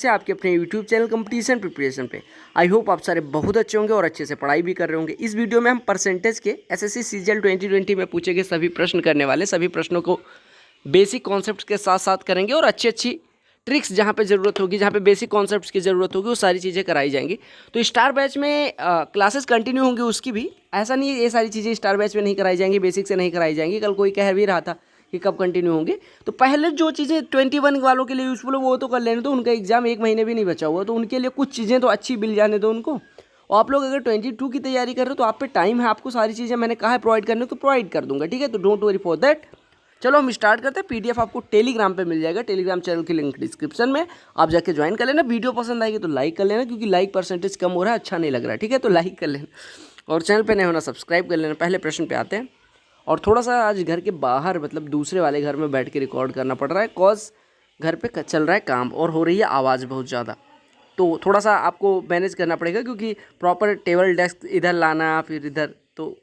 से आपके अपने YouTube चैनल कंपटीशन प्रिपरेशन पे। आई होप आप सारे बहुत अच्छे होंगे और अच्छे से पढ़ाई भी कर रहे होंगे। इस वीडियो में हम परसेंटेज के एसएससी सीजीएल 2020 में पूछे गए सभी प्रश्न करने वाले, सभी प्रश्नों को बेसिक कॉन्सेप्ट्स के साथ साथ करेंगे और अच्छी अच्छी ट्रिक्स जहाँ पे ज़रूरत होगी, जहाँ पे बेसिक कॉन्सेप्ट्स की ज़रूरत होगी, वो सारी चीज़ें कराई जाएंगी। तो स्टार बैच में क्लासेस कंटिन्यू होंगी उसकी भी, ऐसा नहीं है ये सारी चीज़ें स्टार बैच में नहीं कराई जाएंगी, बेसिक से नहीं कराई जाएंगी। कल कोई कह भी रहा था कि कब कंटिन्यू होंगे, तो पहले जो चीज़ें 21 वालों के लिए यूज़फुल है वो तो कर लेने दो। उनका एग्जाम एक महीने भी नहीं बचा हुआ, तो उनके लिए कुछ चीज़ें तो अच्छी मिल जाने दो उनको। और आप लोग अगर 22 की तैयारी कर रहे हो तो आप पे टाइम है, आपको सारी चीज़ें मैंने कहा है प्रोवाइड करने को, तो प्रोवाइड कर दूंगा, ठीक है। तो डोंट वरी फॉर दैट। चलो हम स्टार्ट करते हैं। पीडीएफ आपको टेलीग्राम पे मिल जाएगा, टेलीग्राम चैनल की लिंक डिस्क्रिप्शन में, आप जाके ज्वाइन कर लेना। वीडियो पसंद आएगी तो लाइक कर लेना, क्योंकि लाइक परसेंटेज कम हो रहा है, अच्छा नहीं लग रहा है, ठीक है। तो लाइक कर लेना और चैनल पे नए होना सब्सक्राइब कर लेना। पहले प्रश्न पे आते हैं। और थोड़ा सा आज घर के बाहर, मतलब दूसरे वाले घर में बैठ के रिकॉर्ड करना पड़ रहा है, कॉज घर पे चल रहा है काम और हो रही है आवाज़ बहुत ज़्यादा, तो थोड़ा सा आपको मैनेज करना पड़ेगा, क्योंकि प्रॉपर टेबल डेस्क इधर लाना फिर इधर, तो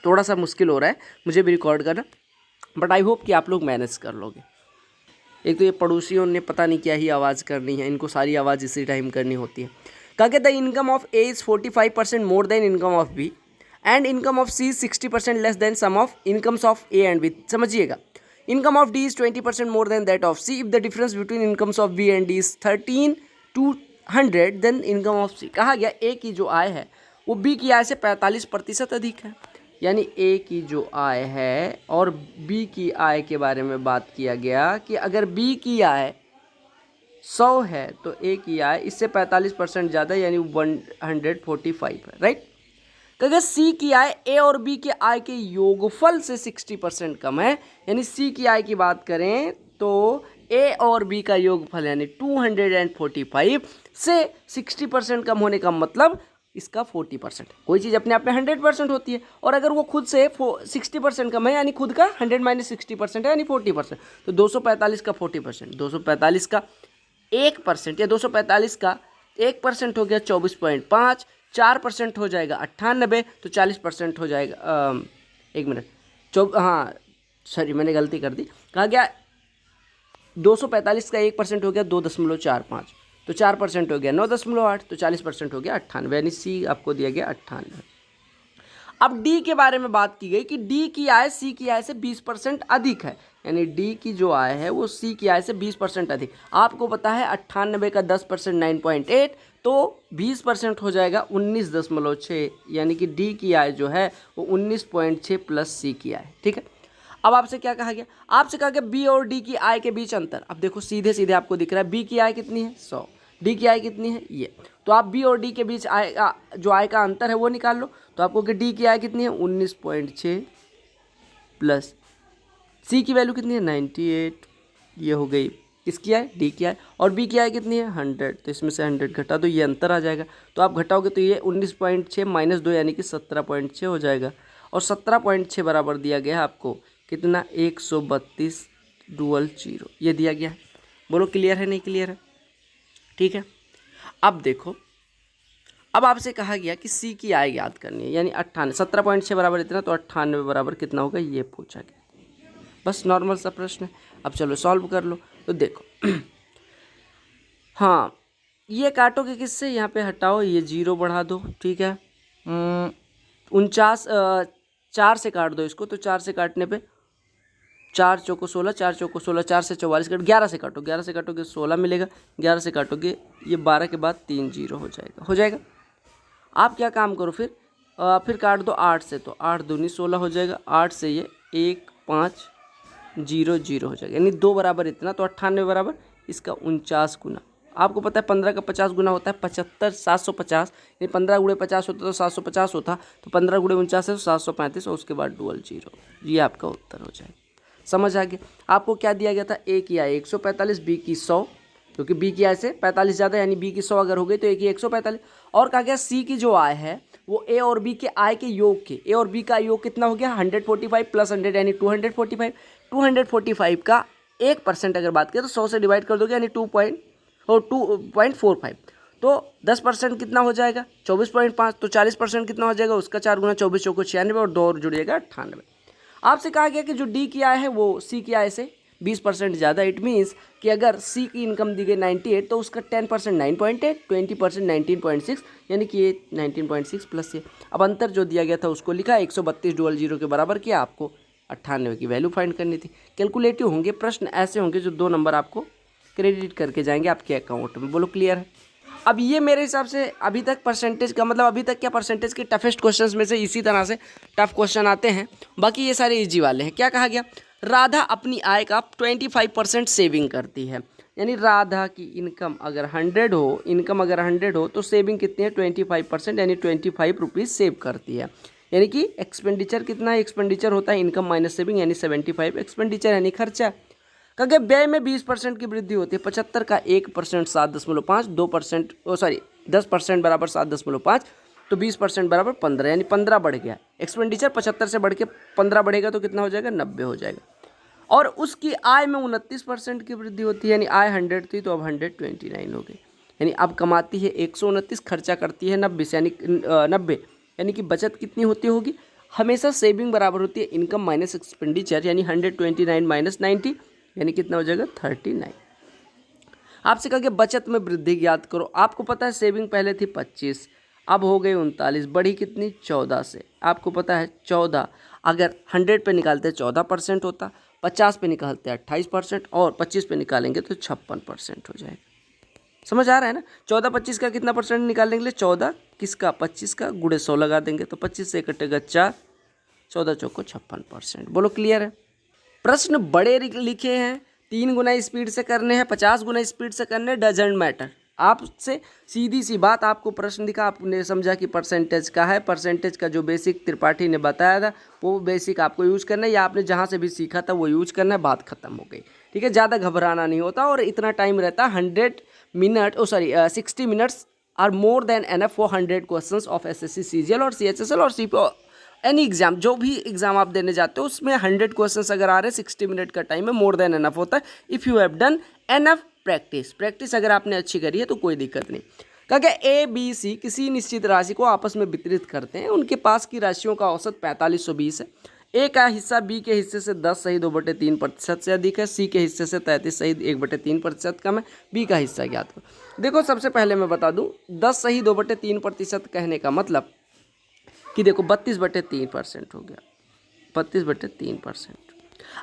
थोड़ा सा मुश्किल हो रहा है मुझे भी रिकॉर्ड करना, बट आई होप कि आप लोग मैनेज कर लोगे। एक तो ये पड़ोसियों ने पता नहीं क्या ही आवाज़ करनी है, इनको सारी आवाज़ इसी टाइम करनी होती है। कहा कि the income of A is 45% more than income of B and income of C is 60% less than sum of incomes of A and B. समझिएगा, income of D is 20% more than that of C. If the difference between incomes of B and D is 13 to 100 then income of C. कहा गया ए की जो आय है वो B की आय से 45% अधिक है, यानी ए की जो आय है और बी की आय के बारे में बात किया गया कि अगर बी की आय 100 है तो ए की आय इससे 45% ज़्यादा, यानी 145 है, राइट। अगर सी की आय ए और बी के आय के योगफल से 60% कम है, यानी सी की आय की बात करें तो ए और बी का योगफल यानी 245 से 60% कम होने का मतलब इसका 40%। कोई चीज़ अपने आप में 100% होती है, और अगर वो खुद से 60% कम है, यानी खुद का 100 - 60% है, यानी 40%। तो 245 का 40%, 245 का 1% या 245 का 1% हो गया 24.5, 4% हो जाएगा 98, तो 40% हो जाएगा 1 मिनट हाँ सॉरी मैंने गलती कर दी। कहा गया 245 का 1% हो गया 2.45, तो 4% हो गया 9.8, तो 40% हो गया 98, यानी सी आपको दिया गया 98। अब डी के बारे में बात की गई कि डी की आय सी की आय से 20% अधिक है, यानी डी की जो आय है वो सी की आय से 20% अधिक। आपको पता है 98 का 10% 9.8, तो 20% हो जाएगा 19.6, यानी कि डी की आय जो है वो 19.6 प्लस सी की आय, ठीक है। अब आपसे क्या कहा गया? आपसे कहा गया बी और डी की आय के बीच अंतर। अब देखो सीधे सीधे आपको दिख रहा है बी की आय कितनी है 100, डी की आय कितनी है ये, तो आप बी और डी के बीच आय जो आय का अंतर है वो निकाल लो। तो आपको कि डी की आय कितनी है 19.6 प्लस सी की वैल्यू कितनी है 98, ये हो गई किसकी आय डी की आय, और बी की आय कितनी है 100, तो इसमें से 100 घटा दो, ये अंतर आ जाएगा। तो आप घटाओगे तो ये 19.6 - 2 यानी कि 17.6 हो जाएगा, और 17.6 बराबर दिया गया है आपको कितना 132.00, ये दिया गया है। बोलो क्लियर है नहीं क्लियर है? ठीक है। अब देखो, अब आपसे कहा गया कि सी की आय याद करनी है, यानी 98, 17.6 बराबर इतना, तो 98 बराबर कितना होगा ये पूछा गया। बस नॉर्मल सा प्रश्न है। अब चलो सॉल्व कर लो। तो देखो हाँ, ये काटोगे किससे, यहाँ पे हटाओ, ये 0 बढ़ा दो, ठीक है। 49 4 से काट दो इसको, तो 4 से काटने पे 4 चौको 16, 4 चौको 16, 4 से 44 काटो, 11 से काटो, 11 से काटोगे 16 मिलेगा, 11 से काटोगे ये 12 के बाद 3 0 हो जाएगा, हो जाएगा। आप क्या काम करो फिर काट दो 8 से, तो 8 दूनी 16 हो जाएगा, 8 से ये 1 5 0 0 हो जाएगा, यानी 2 बराबर इतना, तो 98 बराबर इसका 49 गुना। आपको पता है 15 का 50 गुना होता है 75, 750, यानी 15 गुणे 50 होता तो 750 होता, तो 15 गुणे 49 है तो 735, और उसके बाद 00, ये आपका उत्तर हो जाएगा। समझ आ गया? आपको क्या दिया गया था, ए की आय 145, बी की 100, क्योंकि बी की आय से 45 ज़्यादा, यानी बी की 100 अगर हो गई तो ए की 145, और कहा गया सी की जो आय है वो ए और बी के आय के योग के, ए और बी का योग कितना हो गया 145 प्लस 100 यानी 245, 245 का 1% अगर बात करें तो 100 से डिवाइड कर दोगे, यानी 2.45, तो 10% कितना हो जाएगा 24.5, तो 40% कितना हो जाएगा उसका 4 गुना 24 चौको 96, और 2 और जुड़िएगा 98। आपसे कहा गया कि जो डी की आय है वो सी की आय से 20% ज़्यादा। इट मीन्स कि अगर सी की इनकम दी गई 98 तो उसका 10% 9.8, 20% 19.6, यानी कि ये 19.6 प्लस ये। अब अंतर जो दिया गया था उसको लिखा, 132 डुअल जीरो के बराबर किया, आपको 98 की वैल्यू फाइंड करनी थी। कैलकुलेटिव होंगे प्रश्न, ऐसे होंगे जो 2 नंबर आपको क्रेडिट करके जाएंगे आपके अकाउंट में। बोलो क्लियर है। अब ये मेरे हिसाब से अभी तक परसेंटेज का मतलब अभी तक क्या परसेंटेज के टफेस्ट क्वेश्चंस में से इसी तरह से टफ क्वेश्चन आते हैं, बाकी ये सारे इजी वाले हैं। क्या कहा गया, राधा अपनी आय का 25% सेविंग करती है, यानी राधा की इनकम अगर 100 हो तो सेविंग कितनी है 25%, यानी 25 रुपीज़ सेव करती है। यानी कि एक्सपेंडिचर कितना है, एक्सपेंडिचर होता है इनकम माइनस सेविंग, यानी 75 एक्सपेंडिचर यानी खर्चा। कहा व्यय में 20% की वृद्धि होती है, 75 का 1% 7.5, 2% 10% बराबर 7.5, तो 20% बराबर 15, यानी 15 बढ़ गया। एक्सपेंडिचर 75 से बढ़ के 15 बढ़ेगा तो कितना हो जाएगा 90 हो जाएगा। और उसकी आय में 29% की वृद्धि होती है, यानी आय 100 थी तो अब 129 हो गई, यानी अब कमाती है 129, खर्चा करती है 90 से, यानी 90, यानी कि बचत कितनी होती होगी, हमेशा सेविंग बराबर होती है इनकम माइनस एक्सपेंडिचर, यानी 129 माइनस 90, यानी कितना हो जाएगा 39। आपसे कहा कि बचत में वृद्धि ज्ञात करो। आपको पता है सेविंग पहले थी 25, अब हो गई 39, बढ़ी कितनी 14 से। आपको पता है 14 अगर 100 पे निकालते 14% होता, 50 पे निकालते 28%, और 25 पे निकालेंगे तो 56% हो जाएगा। समझ आ रहा है ना। 14 25 का कितना परसेंट निकालने के लिए, 14 किसका 25 का गुणे 100 लगा देंगे तो 25 से कटेगा 4, 14 चौको 56%। बोलो क्लियर है। प्रश्न बड़े लिखे हैं, 3 गुना स्पीड से करने हैं, 50 गुना स्पीड से करने, डजेंट मैटर। आपसे सीधी सी बात, आपको प्रश्न दिखा, आपने समझा कि परसेंटेज का है, परसेंटेज का जो बेसिक त्रिपाठी ने बताया था वो बेसिक आपको यूज करना है, या आपने जहाँ से भी सीखा था वो यूज करना है, बात खत्म हो गई। ठीक है, ज़्यादा घबराना नहीं होता, और इतना टाइम रहता 60 minutes are more than enough for 100 questions of SSC CGL और सीएचएसएल और सीपीओ, एनी एग्जाम, जो भी एग्जाम आप देने जाते हो उसमें 100 क्वेश्चंस अगर आ रहे हैं 60 मिनट का टाइम है, मोर देन एनफ होता है if you have done enough practice अगर आपने अच्छी करी है तो कोई दिक्कत नहीं। क्या ए बी सी किसी निश्चित राशि को आपस में वितरित करते हैं, उनके पास की राशियों का औसत 4520 है। ए का हिस्सा बी के हिस्से से 10 सही 2/3% से अधिक है, सी के हिस्से से 33 सही 1/3% कम है, बी का हिस्सा ज्ञात करो। देखो सबसे पहले मैं बता दूं, 10 सही 2/3% कहने का मतलब कि देखो 32/3% हो गया, 32/3%।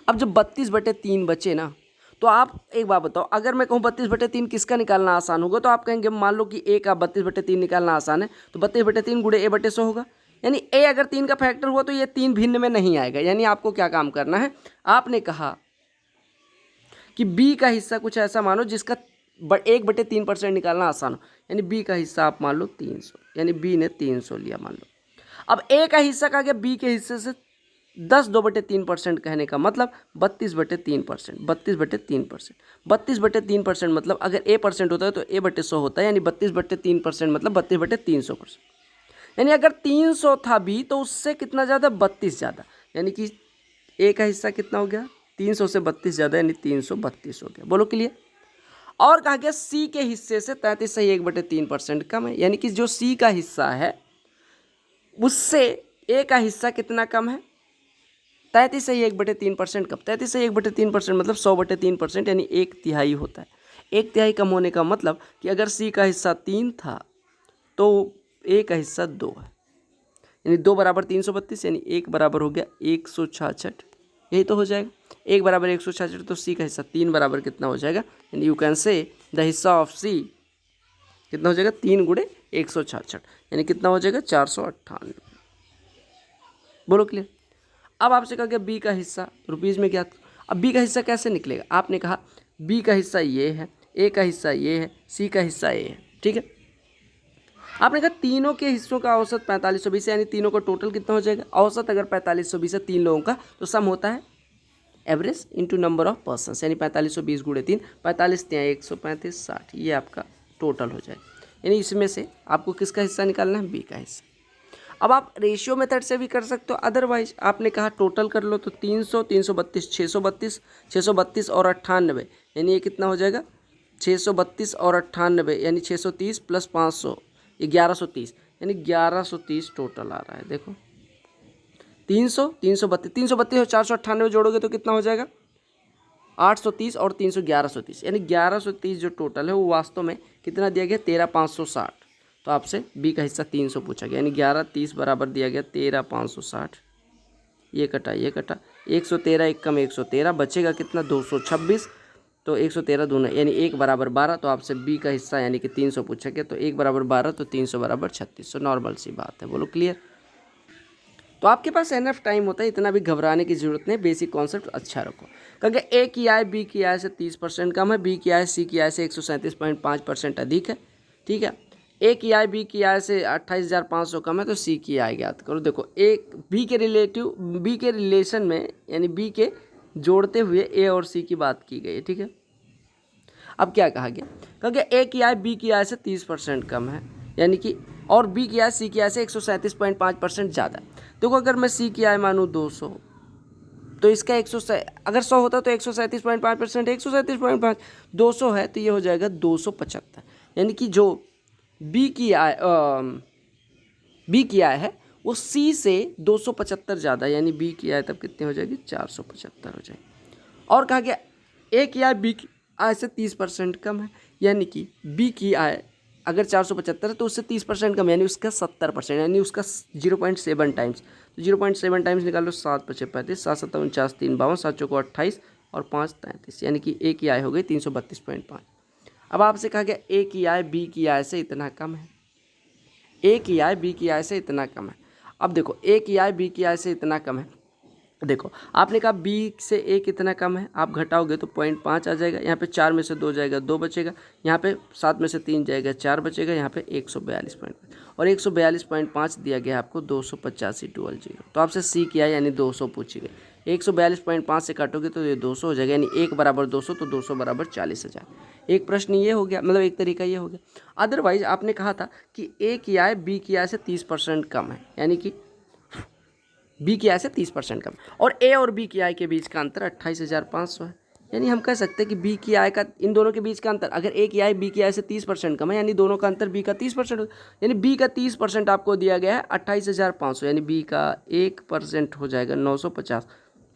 अब जब 32/3 बचे ना, तो आप एक बात बताओ, अगर मैं कहूँ 32/3 किसका निकालना आसान होगा, तो आप कहेंगे मान लो कि ए का 32/3 निकालना आसान है, तो 32/3 गुणे A/100 होगा, यानी ए अगर 3 का फैक्टर हुआ तो ये 3 भिन्न में नहीं आएगा। यानी आपको क्या काम करना है, आपने कहा कि बी का हिस्सा कुछ ऐसा मानो जिसका 1/3% निकालना आसान हो, यानी बी का हिस्सा आप मान लो 300, यानी बी ने 300 लिया मान लो। अब ए का हिस्सा कहा गया बी के हिस्से से 10 2/3% कहने का मतलब 32/3%, 32/3%, 32/3% मतलब अगर ए परसेंट होता है तो A/100 होता है, यानी 32/3% मतलब 32/300%। यानी अगर 300 था बी तो उससे कितना ज़्यादा 32 ज़्यादा, यानी कि ए का हिस्सा कितना हो गया 300 से 32 ज़्यादा, यानी 332 हो गया। बोलो क्लियर। और कहा गया सी के हिस्से से 33 सही 1/3% कम है, यानी कि जो सी का हिस्सा है उससे ए का हिस्सा कितना कम है 33 सही 1/3% कम, 33 सही 1/3% मतलब 100/3%, यानी 1/3 होता है। 1/3 कम होने का मतलब कि अगर सी का हिस्सा 3 था तो ए का हिस्सा 2 है, यानी 2 बराबर 332, यानी 1 बराबर हो गया 166, यही तो हो जाएगा। 1 बराबर 166 तो सी का हिस्सा 3 बराबर कितना हो जाएगा, यानी यू कैन से द हिस्सा ऑफ सी कितना हो जाएगा 3 गुणे 166, यानी कितना हो जाएगा 498। बोलो क्लियर। अब आपसे कहा गया बी का हिस्सा रुपीज़ में क्या, अब बी का हिस्सा कैसे निकलेगा, आपने कहा बी का हिस्सा ये है, ए का हिस्सा ये है, सी का हिस्सा ये है, ठीक है। आपने कहा तीनों के हिस्सों का औसत 4520, यानी तीनों का टोटल कितना हो जाएगा, औसत अगर 4520 है 3 लोगों का तो सम होता है average into number of persons, यानी 4520 गुणे 3, 45 3 135 60, ये आपका टोटल हो जाएगा। यानी इसमें से आपको किसका हिस्सा निकालना है, बी का हिस्सा। अब आप रेशियो मेथड से भी कर सकते हो, अदरवाइज आपने कहा टोटल कर लो तो 300 332 632 632 और 98, यानी ये कितना हो जाएगा 632 और 98, यानी 630 प्लस 500 1130, यानी 1130 टोटल आ रहा है। देखो 300 332 332 और 498 जोड़ोगे तो कितना हो जाएगा 830 और 300 1130, यानी 1130 जो टोटल है वो वास्तव में कितना दिया गया 13560। तो आपसे बी का हिस्सा 300 पूछा गया, यानी 1130 बराबर दिया गया 13560। ये कटा 113 एक कम 113, बचेगा कितना 226। तो 113 दूना यानी 1 बराबर 12। तो आपसे बी का हिस्सा यानी कि 300 पूछा गया, तो 1 बराबर 12 तो 300 बराबर 3600। नॉर्मल सी बात है, बोलो क्लियर। तो आपके पास एनफ टाइम होता है, इतना भी घबराने की जरूरत नहीं, बेसिक कॉन्सेप्ट अच्छा रखो। क्योंकि ए की आय बी की आय से 30% कम है, बी की आय सी की आय से 137.5% अधिक है, ठीक है। ए की आय बी की आय से 28,500 कम है, तो सी की आय ज्ञात करो। देखो एक बी के रिलेशन में यानी बी के जोड़ते हुए ए और सी की बात की गई है, ठीक है। अब क्या कहा गया, क्योंकि ए की आय बी की आय से 30% कम है, यानी कि और बी की आय सी की आय से 137.5% ज़्यादा है। देखो अगर मैं सी की आय मानूँ 200, तो इसका 100 अगर 100 होता तो 137.5%, 137.5 200 है तो ये हो जाएगा 275। यानी कि जो बी की आय है वो सी से 275 ज़्यादा, यानी बी की आय तब कितनी हो जाएगी 475 हो जाएगी। और कहा गया ए की आय बी की आय से 30% कम है, यानी कि बी की आय अगर 475 है तो उससे 30% कम, यानी उसका 70%, यानी उसका 0.7 टाइम्स। तो 0.7 टाइम्स निकालो, 7 × 5 = 35, 7 × 7 = 49, 3 × 52, 7 × 4 = 28 और 5 × 33, यानी कि ए की आय हो गई 332.5। अब आपसे कहा गया ए की आय बी की आय से इतना कम है, ए की आय बी की आय से इतना कम है। अब देखो ए की आय बी की आय से इतना कम है, देखो आपने कहा बी से ए कितना कम है, आप घटाओगे तो 0.5 आ जाएगा, यहाँ पे 4 में से 2 जाएगा 2 बचेगा, यहाँ पे 7 में से 3 जाएगा 4 बचेगा, यहाँ पे 142.5 और 142.5 दिया गया आपको 285.20। तो आपसे सी किया यानी 200 पूछी गई। 142.5 से काटोगे तो ये 200 हो जाएगा, यानी 1 बराबर 200 तो 200 बराबर 40,000। एक प्रश्न ये हो गया, मतलब एक तरीका ये हो गया। अदरवाइज आपने कहा था कि ए की आय बी की आय से 30% कम है, यानी कि बी की आय से 30% कम, और ए और बी की आय के बीच का अंतर 28,500 है। यानी हम कह सकते हैं कि बी की आय का इन दोनों के बीच का अंतर, अगर ए की आय बी की आय से 30% कम है, यानी दोनों का अंतर बी का 30%, यानी बी का 30% आपको दिया गया है 28,500, यानी बी का 1% हो जाएगा 950।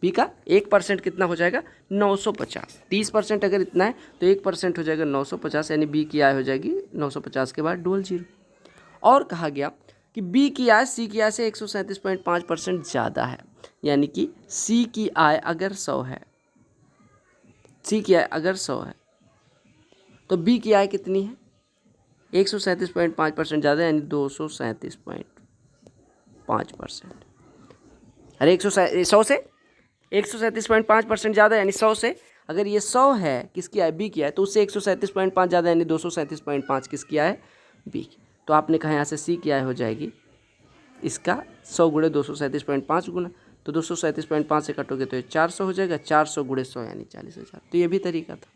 बी का 1% कितना हो जाएगा 950। 30% अगर इतना है तो 1% हो जाएगा 950, यानी बी की आय हो जाएगी 950 के बाद 00। और कहा गया कि बी की आय सी की आय से 137.5% ज़्यादा है, यानी कि सी की आय अगर 100 है, सी की आय अगर 100 है तो बी की आय कितनी है 137.5% ज़्यादा, यानी 237.5%। अरे 100 से 137.5% ज़्यादा, यानी 100 से अगर ये 100 है किसकी आय बी की आय, तो उससे 137.5 ज़्यादा, यानी 237.5 किसकी आय बी की। तो आपने कहा यहाँ से सी की आय हो जाएगी इसका 100 × 237.5 गुना, तो 237.5 से कटोगे तो ये 400 हो जाएगा, 400 × 100 यानी 40,000। तो ये भी तरीका था।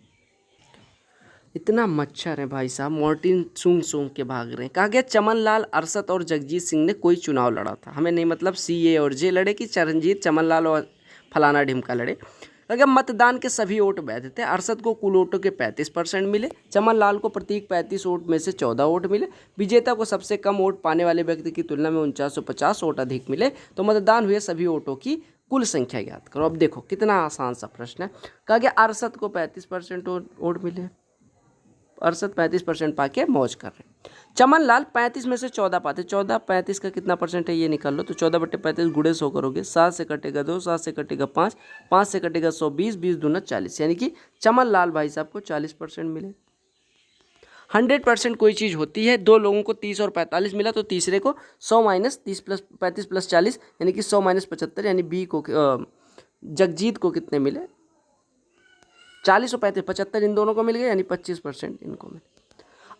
इतना मच्छर है भाई साहब, मॉर्टिन सूंघ सूंघ के भाग रहे हैं। कहा गया चमन लाल, अरशद और जगजीत सिंह ने कोई चुनाव लड़ा था। हमें नहीं मतलब सी ए और जे लड़े कि चरणजीत चमन लाल और फलाना ढिमका लड़े। अगर मतदान के सभी वोट वैध थे। अरशद को कुल वोटों के 35% मिले, चमन लाल को प्रत्येक 35 वोट में से 14 वोट मिले, विजेता को सबसे कम वोट पाने वाले व्यक्ति की तुलना में 4950 वोट अधिक मिले। तो मतदान हुए सभी वोटों की कुल संख्या ज्ञात करो। अब देखो कितना आसान सा प्रश्न है। कहा गया अरशद को 35% वोट मिले, अरशद 35% पाके मौज कर रहे हैं। चमन लाल 35 में से 14 पाते, 14 35 का कितना परसेंट है ये निकाल लो। तो 14/35 गुणे 100 करोगे, 7 से कटेगा 2, 7 से कटेगा 5, 5 से कटेगा 120, 20 दूना 40, यानी कि चमन लाल भाई साहब को 40% मिले। 100% कोई चीज़ होती है, दो लोगों को 30 और 45 मिला तो तीसरे को 100 - 30 + 35 + 40 यानी कि 100 - 75, यानी बी को जगजीत को कितने मिले 40 और 35, 75 इन दोनों को मिल गए, यानी 25% इनको मिले।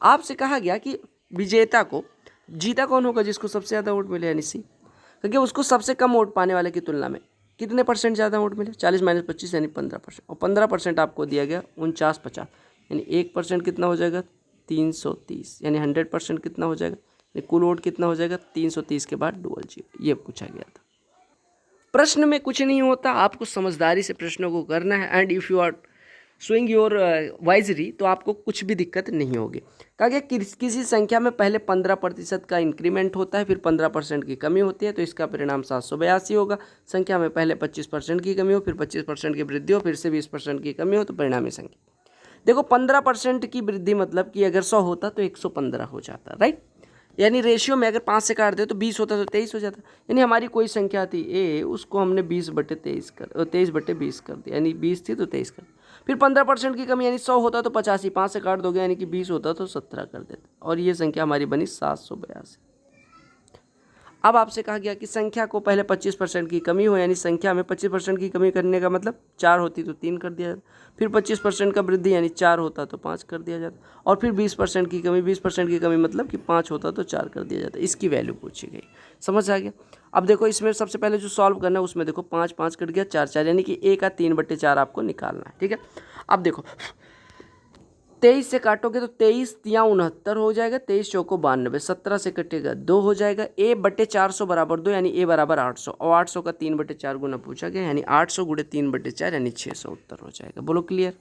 आपसे कहा गया कि विजेता को, जीता कौन होगा जिसको सबसे ज़्यादा वोट मिले, यानी सी, क्योंकि उसको सबसे कम वोट पाने वाले की तुलना में कितने परसेंट ज़्यादा वोट मिले 40 - 25 यानी 15%, और 15% आपको दिया गया 49/50, यानी 1% कितना हो जाएगा 330, यानी 100% कितना हो जाएगा, यानी कुल वोट कितना हो जाएगा 330 के बाद 00। ये पूछा गया था। प्रश्न में कुछ नहीं होता, आपको समझदारी से प्रश्नों को करना है। And if you are showing your advisory, तो आपको कुछ भी दिक्कत नहीं होगी। कहा गया किसी संख्या में पहले 15% का इंक्रीमेंट होता है, फिर 15% की कमी होती है, तो इसका परिणाम 782 होगा। संख्या में पहले 25% की कमी हो, फिर 25% की वृद्धि हो, फिर से 20% की कमी हो, तो परिणामी संख्या। देखो 15% की वृद्धि मतलब कि अगर 100 होता तो 115 हो जाता, राइट। यानी रेशियो में अगर 5 से काट दे तो 20 होता तो 23 हो जाता। यानी हमारी कोई संख्या थी ए, उसको हमने 23/20 कर दिया, यानी 20 थी तो 23 कर। फिर 15% की कमी यानी 100 होता तो 85, 5 से काट दोगे यानी कि 20 होता तो 17 कर देते, और ये संख्या हमारी बनी 782। अब आपसे कहा गया कि संख्या को पहले 25% की कमी हो, यानी संख्या में 25% की कमी करने का मतलब 4 होती तो 3 कर दिया जाता, फिर 25% का वृद्धि यानी 4 होता तो 5 कर दिया जाता, और फिर 20% की कमी, 20% की कमी मतलब कि 5 होता तो 4 कर दिया जाता। इसकी वैल्यू पूछी गई, समझ आ गया। अब देखो इसमें सबसे पहले जो सॉल्व करना है उसमें देखो 5 5 कट गया, 4 4, यानी कि a का 3/4 आपको निकालना है, ठीक है। अब देखो 23 से काटोगे तो 23 तिया 69 हो जाएगा, 23 चौको 92, 17 से कटेगा 2 हो जाएगा, a/400 बराबर 2, यानी a बराबर 800, और 800 का 3/4 गुना पूछा गया, यानी 800 गुणे 3/4 यानी 600 उत्तर हो जाएगा। बोलो क्लियर।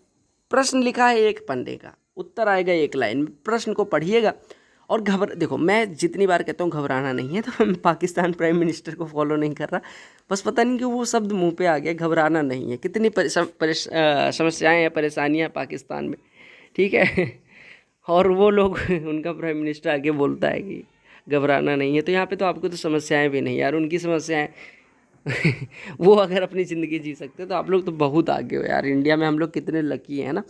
प्रश्न लिखा है एक पन्ने का, उत्तर आएगा एक लाइन में। प्रश्न को पढ़िएगा और देखो मैं जितनी बार कहता हूँ घबराना नहीं है, तो मैं पाकिस्तान प्राइम मिनिस्टर को फॉलो नहीं कर रहा, बस पता नहीं कि वो शब्द मुंह पे आ गया, घबराना नहीं है। कितनी समस्याएं हैं, परेशानियां पाकिस्तान में, ठीक है। और वो लोग उनका प्राइम मिनिस्टर आगे बोलता है कि घबराना नहीं है, तो यहाँ पे तो आपको तो समस्याएं भी नहीं यार, उनकी समस्याएं वो अगर अपनी ज़िंदगी जी सकते तो आप लोग तो बहुत आगे हो यार। इंडिया में हम लोग कितने लकी हैं ना।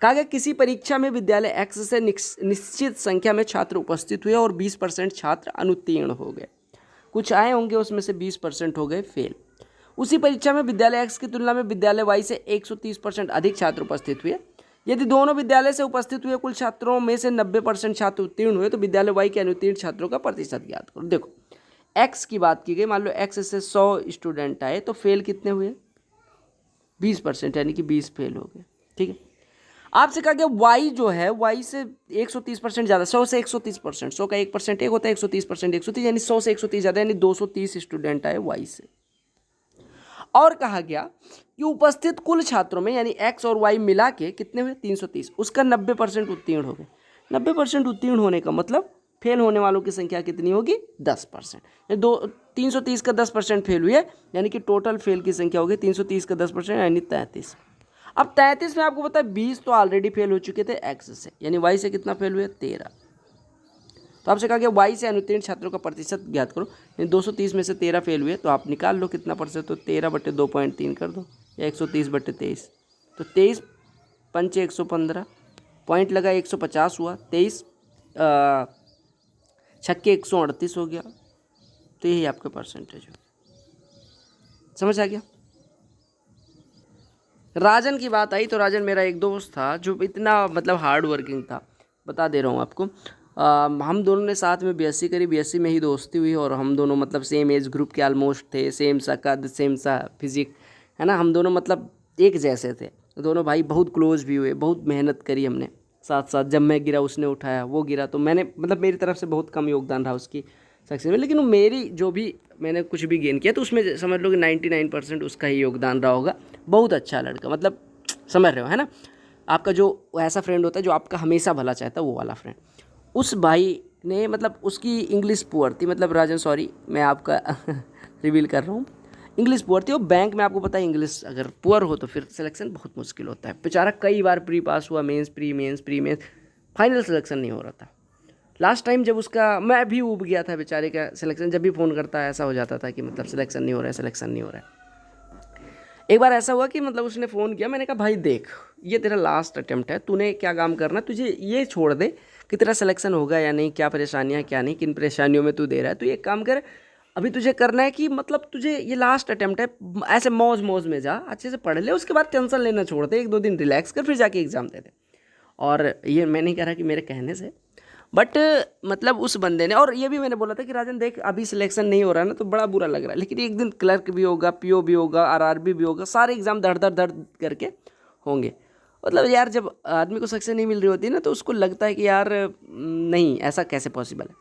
कहा गया किसी परीक्षा में विद्यालय एक्स से निश्चित संख्या में छात्र उपस्थित हुए और 20% छात्र अनुत्तीर्ण हो गए। कुछ आए होंगे, उसमें से 20% हो गए फेल। उसी परीक्षा में विद्यालय एक्स की तुलना में विद्यालय वाई से 130% अधिक छात्र उपस्थित हुए। यदि दोनों विद्यालय से उपस्थित हुए कुल छात्रों में से 90% छात्र उत्तीर्ण हुए तो विद्यालय वाई के अनुत्तीर्ण छात्रों का प्रतिशत ज्ञात करो। देखो एक्स की बात की गई, मान लो एक्स से 100 स्टूडेंट आए तो फेल कितने हुए? 20%, यानी कि 20 फेल हो गए, ठीक है। आपसे कहा गया वाई जो है, वाई से 130% ज़्यादा, 100 से 130%, 100 का 1% एक होता है, 130% 130, यानी 100 से 130 ज़्यादा, यानी 230 स्टूडेंट आए वाई से। और कहा गया कि उपस्थित कुल छात्रों में यानी एक्स और वाई मिला के कितने हुए? 330, उसका 90% उत्तीर्ण हो गए। 90% उत्तीर्ण होने का मतलब फेल होने वालों की संख्या कितनी होगी? 10%। 330 का 10% फेल हुए, यानी कि टोटल फेल की संख्या होगी 330 का 10%, यानी 33। अब 33 में आपको पता है 20 तो ऑलरेडी फेल हो चुके थे एक्स से, यानी वाई से कितना फेल हुए? 13। तो आपसे कहा गया वाई से अनुत्तीर्ण छात्रों का प्रतिशत ज्ञात करो। 230 में से 13 फेल हुए तो आप निकाल लो कितना प्रतिशत, तो 13/2.3 कर दो, या 130/23, तो 23 पंचे 115, पॉइंट लगा 150 हुआ, 23 छक्के 138 हो गया, तो यही आपका परसेंटेज हो। समझ आ गया। राजन की बात आई तो राजन मेरा एक दोस्त था जो इतना मतलब हार्ड वर्किंग था, बता दे रहा हूँ आपको। हम दोनों ने साथ में बीएससी करी, बीएससी में ही दोस्ती हुई, और हम दोनों मतलब सेम एज ग्रुप के ऑलमोस्ट थे, सेम सा कद, सेम सा फिजिक, है ना। हम दोनों मतलब एक जैसे थे, दोनों भाई बहुत क्लोज भी हुए, बहुत मेहनत करी हमने साथ साथ। जब मैं गिरा उसने उठाया, वो गिरा तो मैंने, मतलब मेरी तरफ से बहुत कम योगदान रहा उसकी सक्सेस में, लेकिन मेरी जो भी मैंने कुछ भी गेन किया तो उसमें समझ लो कि 99% उसका ही योगदान रहा होगा। बहुत अच्छा लड़का, मतलब समझ रहे हो, है ना। आपका जो ऐसा फ्रेंड होता है जो आपका हमेशा भला चाहता है, वो वाला फ्रेंड। उस भाई ने, मतलब उसकी इंग्लिश पुअर थी, मतलब राजन सॉरी मैं आपका रिवील कर रहा हूँ, इंग्लिश पुअर थी। और बैंक में आपको पता है इंग्लिश अगर पुअर हो तो फिर सिलेक्शन बहुत मुश्किल होता है। बेचारा कई बार प्री पास हुआ, mains, pre mains, final selection नहीं हो रहा था। लास्ट टाइम जब उसका, मैं भी उब गया था बेचारे का सिलेक्शन, जब भी फ़ोन करता है ऐसा हो जाता था कि मतलब सिलेक्शन नहीं हो रहा है, सिलेक्शन नहीं हो रहा है। एक बार ऐसा हुआ कि मतलब उसने फ़ोन किया, मैंने कहा भाई देख ये तेरा लास्ट अटेम्प्ट है, तूने क्या काम करना, तुझे ये छोड़ दे कि तेरा सिलेक्शन होगा या नहीं, क्या परेशानियाँ क्या नहीं, किन परेशानियों में तू दे रहा है, तो ये काम कर, अभी तुझे करना है कि मतलब तुझे ये लास्ट अटेम्प्ट है, ऐसे मौज मौज में जा, अच्छे से पढ़ ले, उसके बाद टेंशन लेना छोड़ दे, 1-2 दिन रिलैक्स कर, फिर जाके एग्ज़ाम दे दे। और ये मैं नहीं कह रहा कि मेरे कहने से, बट मतलब उस बंदे ने, और ये भी मैंने बोला था कि राजन देख अभी सिलेक्शन नहीं हो रहा है ना तो बड़ा बुरा लग रहा है, लेकिन एक दिन क्लर्क भी होगा, पीओ भी होगा, आरआरबी भी होगा, सारे एग्ज़ाम धड़ करके होंगे। मतलब यार जब आदमी को सक्सेस नहीं मिल रही होती ना तो उसको लगता है कि यार नहीं, ऐसा कैसे पॉसिबल है।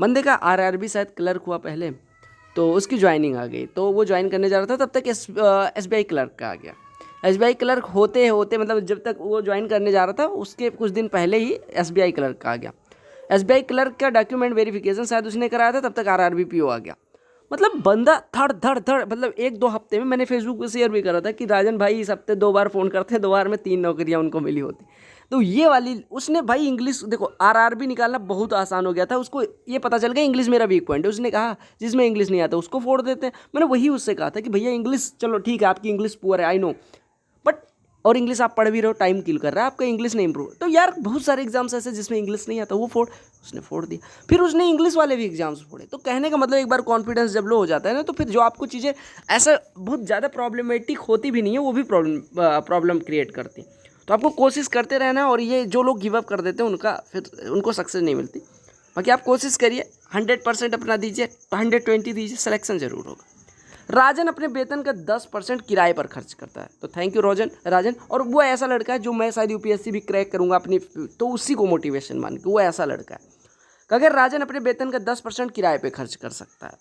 बंदे का आरआरबी शायद क्लर्क हुआ पहले, तो उसकी ज्वाइनिंग आ गई, तो वो ज्वाइन करने जा रहा था, तब तक एसबीआई क्लर्क का आ गया। SBI क्लर्क होते होते मतलब जब तक वो ज्वाइन करने जा रहा था उसके कुछ दिन पहले ही SBI क्लर्क आ गया। SBI क्लर्क का डॉक्यूमेंट वेरिफिकेशन शायद उसने कराया था, तब तक RRBPO आ गया। मतलब बंदा धड़ धड़ धड़, मतलब 1-2 हफ्ते में, मैंने फेसबुक पे शेयर भी करा था कि राजन भाई इस हफ्ते 2 बार फ़ोन करते हैं, 2 बार में 3 नौकरियां उनको मिली होती। तो ये वाली उसने भाई इंग्लिश देखो, RRB निकालना बहुत आसान हो गया था, उसको ये पता चल गया इंग्लिश मेरा वीक पॉइंट है। उसने कहा जिसमें इंग्लिश नहीं आता उसको फोड़ देते हैं। मैंने वही उससे कहा था कि भैया इंग्लिश चलो ठीक है, आपकी इंग्लिश पुअर है, आई नो, बट और इंग्लिश आप पढ़ भी रहे हो, टाइम किल कर रहा है, आपका इंग्लिश नहीं इंप्रूव। तो यार बहुत सारे एग्जाम्स ऐसे जिसमें इंग्लिश नहीं आता, वो फोड़, उसने फोड़ दिया। फिर उसने इंग्लिश वाले भी एग्जाम्स फोड़े। तो कहने का मतलब एक बार कॉन्फिडेंस जब लो हो जाता है ना, तो फिर जो आपको चीज़ें ऐसा बहुत ज़्यादा प्रॉब्लमेटिक होती भी नहीं है, वो भी प्रॉब्लम क्रिएट करती। तो आपको कोशिश करते रहना, और ये जो लोग गिव अप कर देते हैं उनका फिर उनको सक्सेस नहीं मिलती। बाकी आप कोशिश करिए, 100% अपना दीजिए, 120 दीजिए, सिलेक्शन जरूर होगा। राजन अपने वेतन का 10% किराए पर खर्च करता है। तो थैंक यू राजन। और वो ऐसा लड़का है जो, मैं शायद UPSC भी क्रैक करूंगा अपनी, तो उसी को मोटिवेशन मान के, वो ऐसा लड़का है। अगर राजन अपने वेतन का 10% किराए पे खर्च कर सकता है,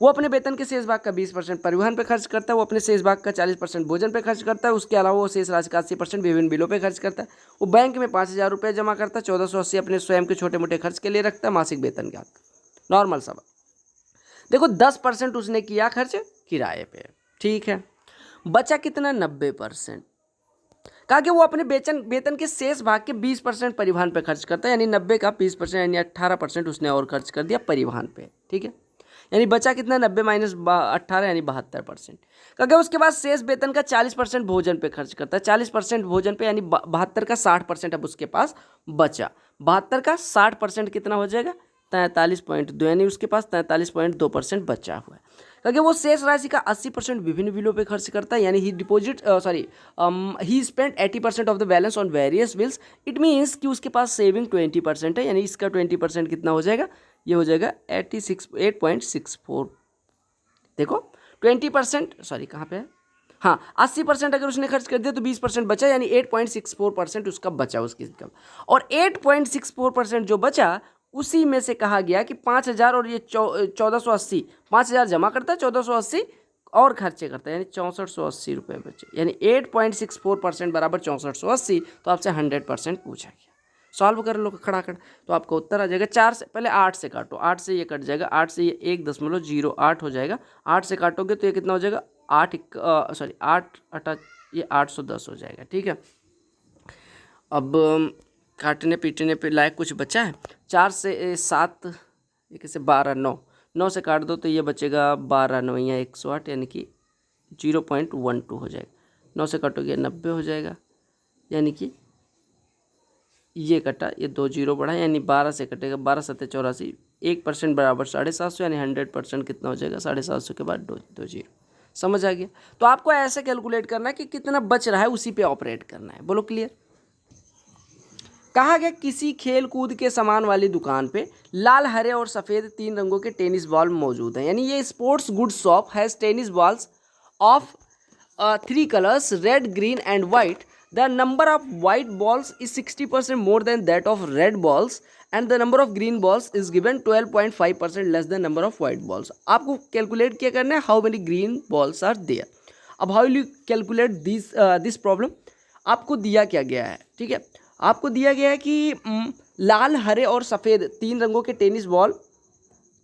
वो अपने वेतन के शेष भाग का 20% परिवहन पे खर्च करता है, वो अपने शेष भाग का 40% भोजन पे खर्च करता है, उसके अलावा वो शेष राशि का 80% विभिन्न बिलों पे खर्च करता है। वो बैंक में 5,000 रुपये जमा करता है, 1480 अपने स्वयं के छोटे मोटे खर्च के लिए रखता है मासिक वेतन के हाथ। नॉर्मल सा देखो, 10% उसने किया खर्च किराए पे, ठीक है। बचा कितना? 90%। कहा कि वो अपने वेतन के शेष भाग के 20% परिवहन पे खर्च करता है, यानी 90 का 20% यानी 18% उसने और खर्च कर दिया परिवहन पे, ठीक है। यानी बचा कितना? 90 माइनस 18 यानी 72%। क्योंकि उसके बाद शेष वेतन का 40% भोजन पे खर्च करता है, 40% भोजन पे, यानी 72 का 60% अब उसके पास बचा। 72 का 60% कितना हो जाएगा? 43.2, यानी उसके पास 43.2% बचा हुआ है। क्योंकि वो शेष राशि का 80% विभिन्न बिलों पे खर्च करता है, यानी he spend 80% of the balance on various bills. It means कि उसके पास सेविंग 20% है, यानी इसका 20% कितना हो जाएगा? ये हो जाएगा 8.64। देखो 20%, सॉरी कहाँ पे है, हाँ 80% अगर उसने खर्च कर दिया तो 20% बचा, यानी 8.64% उसका बचा उसकी इनकम। और 8.64% जो बचा उसी में से कहा गया कि 5,000 और ये 1480, 5,000 जमा करता है, 1480 और खर्चे करता है, यानी 6480 रुपये बचे, यानी 8.64% बराबर 6480। तो आपसे 100% पूछा गया, सॉल्व कर लो खड़ाखड़, तो आपका उत्तर आ जाएगा। 4 से पहले 8 से काटो, 8 से ये कट जाएगा, 8 से ये 1.08 हो जाएगा। 8 से काटोगे तो ये कितना हो जाएगा? 8 8 ये 810 हो जाएगा, ठीक है। अब काटने पीटने पे लायक कुछ बचा है? 4 से 7, ये कैसे 12, 9 से काट दो तो ये बचेगा 12 9 या 108, यानी कि 0.12 हो जाएगा। 9 से काटोगे 90 हो जाएगा, यानी कि ये कटा, ये 2 जीरो बढ़ा, यानी 12 से कटेगा, 12 7 84, 1% बराबर 750, यानी 100% कितना हो जाएगा? 750 के बाद 2 जीरो। समझ आ गया? तो आपको ऐसे कैलकुलेट करना है कि कितना बच रहा है, उसी पे ऑपरेट करना है। बोलो क्लियर? कहा गया किसी खेल कूद के सामान वाली दुकान पे लाल हरे और सफ़ेद 3 रंगों के टेनिस बॉल मौजूद हैं, यानी ये sports goods shop has tennis balls of 3 colors red, green and white. The number of white balls is 60% more than that of red balls and the number of green balls is given 12.5% less than number of white balls. आपको calculate क्या करना है? How many green balls are there. अब how will you calculate this problem? आपको दिया क्या गया है, ठीक है, आपको दिया गया है कि लाल हरे और सफ़ेद 3 रंगों के टेनिस बॉल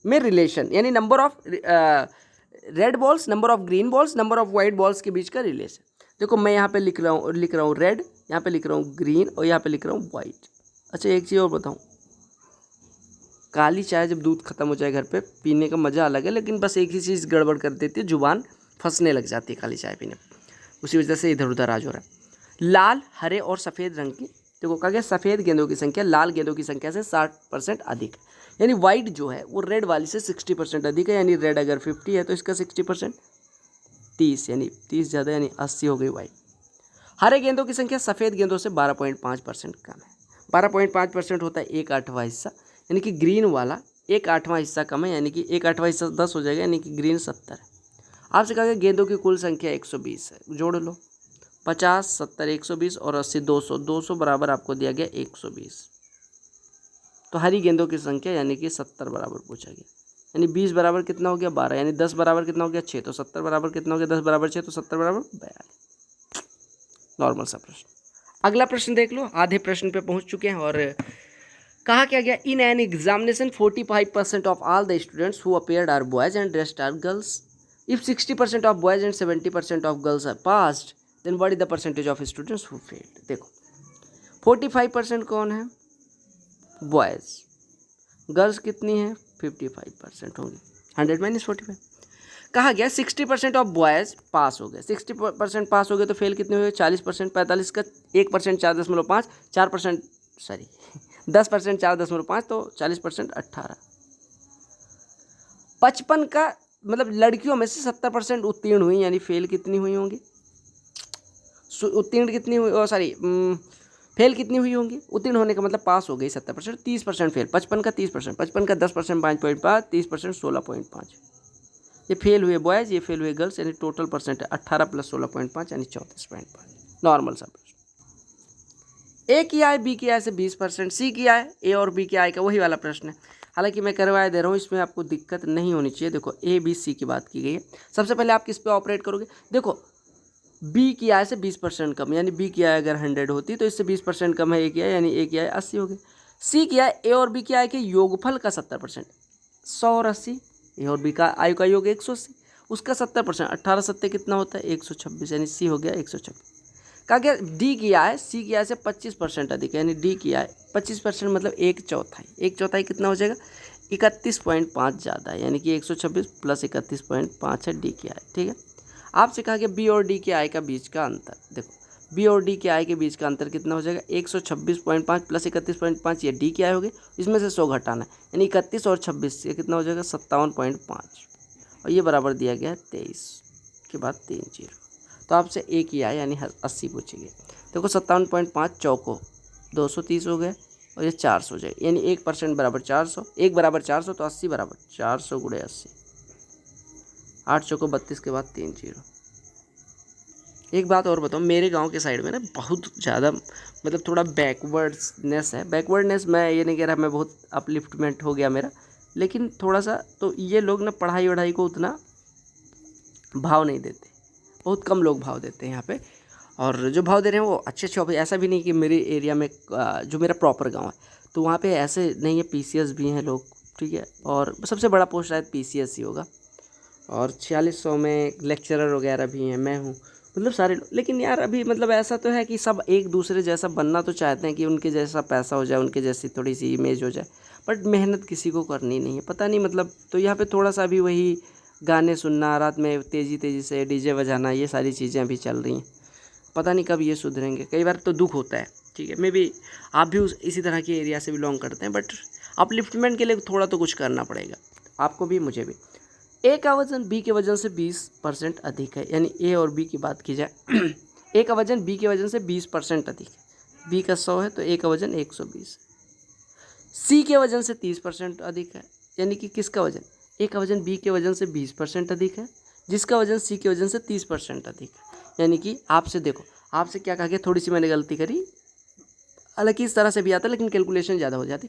में रिलेशन, यानी number of red balls, number of green balls, number of white balls के बीच का रिलेशन। देखो मैं यहाँ पे लिख रहा हूँ रेड, यहाँ पे लिख रहा हूँ ग्रीन और यहाँ पे लिख रहा हूँ वाइट। अच्छा एक चीज़ और बताऊँ, काली चाय जब दूध खत्म हो जाए घर पे पीने का मज़ा अलग है, लेकिन बस एक ही चीज़ गड़बड़ कर देती है, जुबान फंसने लग जाती है काली चाय पीने, उसी वजह से इधर उधर आज हो रहा है। लाल हरे और सफ़ेद रंग की, देखो कहा गया सफ़ेद गेंदों की संख्या लाल गेंदों की संख्या से 60% अधिक, यानी वाइट जो है वो रेड वाली से 60% अधिक है, यानी रेड अगर 50 है तो इसका 60% 30, यानी 30 ज़्यादा, यानी 80 हो गई वाइट। हरे गेंदों की संख्या सफ़ेद गेंदों से 12.5% कम है। 12.5% होता है 1/8 हिस्सा, यानी कि ग्रीन वाला 1/8 हिस्सा कम है, यानी कि 1/8 हिस्सा 10 हो जाएगा, यानी कि ग्रीन 70 है। आपसे कहा गया गेंदों की कुल संख्या 120 है, जोड़ लो 50 70 120 और 80 200, 200 बराबर आपको दिया गया 120। तो हरी गेंदों की संख्या यानी कि 70 बराबर पूछा गया, यानी 20 बराबर कितना हो गया 12, यानी 10 बराबर कितना हो गया 6, तो 70 बराबर कितना हो गया 10 बराबर 6, तो 70 बराबर 42। नॉर्मल सा प्रश्न। अगला प्रश्न देख लो, आधे प्रश्न पे पहुंच चुके हैं। और कहा क्या गया, in an examination 45% of all the students who appeared are boys and rest are girls. If 60% of boys and 70% of girls are passed, then what is the percentage of students who failed. देखो 45% कौन है, boys, girls कितनी है 55% होंगी, 100 - 45। कहा गया 60% of boys पास हो गए, 60% पास हो गए तो फेल कितने हुए, 40%, 45 का 1% 4.5, 4% सॉरी 10% 4.5 तो 40% 18। 55 का मतलब लड़कियों में से 70% उत्तीर्ण हुई, यानी फेल कितनी हुई होंगी, उत्तीर्ण कितनी हुई, सॉरी फेल कितनी हुई होंगी, उत्तीर्ण होने का मतलब पास हो गई 70%, 30% फेल, 55 का 30%, 55 का 10% 5.5, 30% 16.5। ये फेल हुए बॉयज़, ये फेल हुए गर्ल्स, यानी टोटल परसेंट 18 + 16.5 यानी 34.5। नॉर्मल सा प्रश्न। ए की आय बी की आय से 20%, सी की आय ए और बी की आय का वही वाला प्रश्न है। हालांकि मैं करवाया दे रहा हूँ, इसमें आपको दिक्कत नहीं होनी चाहिए। देखो ए बी सी की बात की गई है। सबसे पहले आप किस पे ऑपरेट करोगे, देखो बी की आय से 20% कम, यानी बी की आय अगर 100 होती तो इससे 20% कम है ए की आय, यानी ए की आय 80 हो गई। सी की आय ए और बी की आय के योगफल का 70%, 100 और 80, ए और बी का आयु का योग 180, उसका 70%, 18 सत्ते कितना होता है 126, यानी सी हो गया 126। कहा गया डी की आय सी की आय से 25% अधिक है, यानी डी की आय 25% मतलब 1/4, 1/4 कितना हो जाएगा 31.5 ज़्यादा है, यानी कि 126 + 31.5 है डी की आय। ठीक है, आपसे कहा गया बी और डी के आय का बीच का अंतर। देखो बी और डी के आय के बीच का अंतर कितना हो जाएगा 126.5 + 31.5, ये डी की आय हो गई, इसमें से 100 घटाना है, यानी 31 और 26 ये कितना हो जाएगा 57.5, और ये बराबर दिया गया है 23 के बाद 3 0। तो आपसे ए की आय यानी 80 पूछेगी। देखो 57.5 चौको 230 हो गए, और ये 400 हो जाएगा, यानी 1% बराबर 400, 1 बराबर 400 तो 80 बराबर 400 × 80, 8 चौको 32 के बाद 3 0। एक बात और बताऊँ, मेरे गांव के साइड में ना बहुत ज़्यादा मतलब थोड़ा बैकवर्डनेस है। बैकवर्डनेस मैं ये नहीं कह रहा मैं बहुत अपलिफ्टमेंट हो गया मेरा, लेकिन थोड़ा सा तो ये लोग ना पढ़ाई वढ़ाई को उतना भाव नहीं देते, बहुत कम लोग भाव देते हैं यहाँ पे। और जो भाव दे रहे हैं वो अच्छे अच्छे, ऐसा भी नहीं कि मेरे एरिया में जो मेरा प्रॉपर गाँव है तो वहाँ पे ऐसे नहीं है, PCS भी हैं लोग, ठीक है, और सबसे बड़ा पोस्ट शायद PCS ही होगा, और 4600 में लेक्चरर वगैरह भी हैं, मैं हूँ, मतलब सारे लोग। लेकिन यार अभी मतलब ऐसा तो है कि सब एक दूसरे जैसा बनना तो चाहते हैं कि उनके जैसा पैसा हो जाए, उनके जैसी थोड़ी सी इमेज हो जाए, बट मेहनत किसी को करनी नहीं है, पता नहीं मतलब। तो यहाँ पे थोड़ा सा अभी वही गाने सुनना, रात में तेज़ी तेज़ी से डीजे बजाना, ये सारी चीज़ें अभी चल रही हैं, पता नहीं कब ये सुधरेंगे। कई बार तो दुख होता है, ठीक है, मे बी आप भी इसी तरह के एरिया से बिलोंग करते हैं, बट अपलिफ्टमेंट के लिए थोड़ा तो कुछ करना पड़ेगा आपको भी मुझे भी। ए का वजन बी के वजन से 20% अधिक है, यानी ए और बी की बात की जाए ए का वजन बी के वजन से 20% अधिक है, बी का 100 है तो ए का वजन 120। सी के वजन से 30% अधिक है, यानी कि किसका वजन, ए का वजन बी के वजन से 20% अधिक है, जिसका वजन सी के वजन से 30% अधिक है। यानी कि आपसे देखो, आपसे क्या कहा गया, थोड़ी सी मैंने गलती करी, हालांकि इस तरह से भी आता है लेकिन कैलकुलेशन ज़्यादा हो जाती।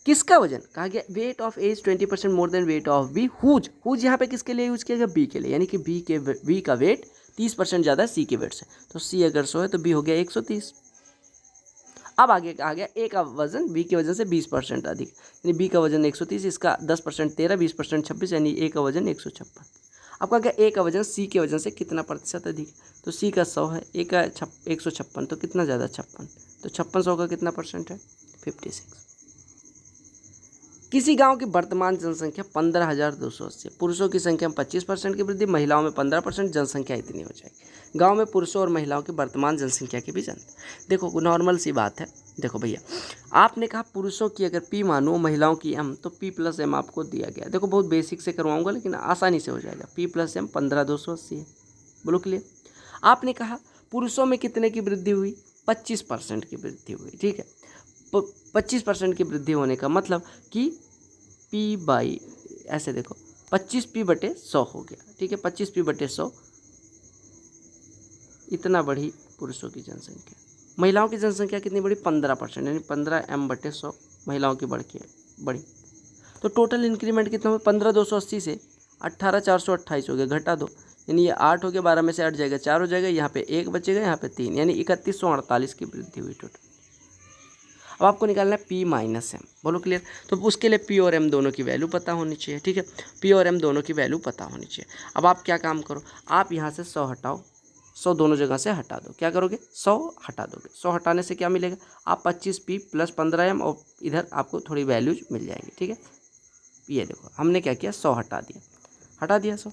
किसका वजन कहा गया, weight of A is 20% more than weight of B, whose, whose यहाँ पे किसके लिए यूज किया गया, बी के लिए, यानी कि बी का वेट 30% ज़्यादा है सी के वेट से, तो सी अगर 100 है तो बी हो गया 130। अब आगे आ गया ए का वजन बी के वजन से 20% अधिक, यानी बी का वजन 130, इसका 10% 13, 20% 26, यानी ए का वजन 156। अब कहा गया ए का वजन सी के वजन से कितना प्रतिशत अधिक, तो सी का 100 है, ए का 156, तो कितना ज़्यादा 56, तो 56 100 का कितना परसेंट है 56। किसी गांव की वर्तमान जनसंख्या 15,280, पुरुषों की संख्या में 25% की वृद्धि, महिलाओं में 15%, जनसंख्या इतनी हो जाएगी। गांव में पुरुषों और महिलाओं की वर्तमान जनसंख्या की भी जानते। देखो नॉर्मल सी बात है, देखो भैया आपने कहा पुरुषों की अगर P मानो, महिलाओं की M, तो P + M आपको दिया गया। देखो बहुत बेसिक से करवाऊंगा लेकिन आसानी से हो जाएगा। P + M 15,280 है, बोलो क्लियर। आपने कहा पुरुषों में कितने की वृद्धि हुई, 25% की वृद्धि हुई, ठीक है। 25% की वृद्धि होने का मतलब कि P/, ऐसे देखो 25P/100 हो गया, ठीक है, 25P/100 इतना बढ़ी पुरुषों की जनसंख्या। महिलाओं की जनसंख्या कितनी बढ़ी, 15%, यानी 15M/100 महिलाओं की बढ़ी। तो टोटल इंक्रीमेंट कितना हुआ, 15,280 से 18,428 हो गया, घटा दो, यानी ये 8 हो गया, 12 में से 8 जाएगा 4 हो जाएगा, यहाँ पे 1 बचेगा, यहाँ पे 3, यानी 3148 की वृद्धि हुई टोटल। अब आपको निकालना है P माइनस एम, बोलो क्लियर। तो उसके लिए P और M दोनों की वैल्यू पता होनी चाहिए, ठीक है, P और M दोनों की वैल्यू पता होनी चाहिए। अब आप क्या काम करो, आप यहाँ से 100 हटाओ, 100 दोनों जगह से हटा दो। क्या करोगे, 100 हटा दोगे। 100 हटाने से क्या मिलेगा, आप 25P प्लस 15M और इधर आपको थोड़ी वैल्यूज मिल जाएंगी, ठीक है। ये देखो हमने क्या किया, 100 हटा दिया 100,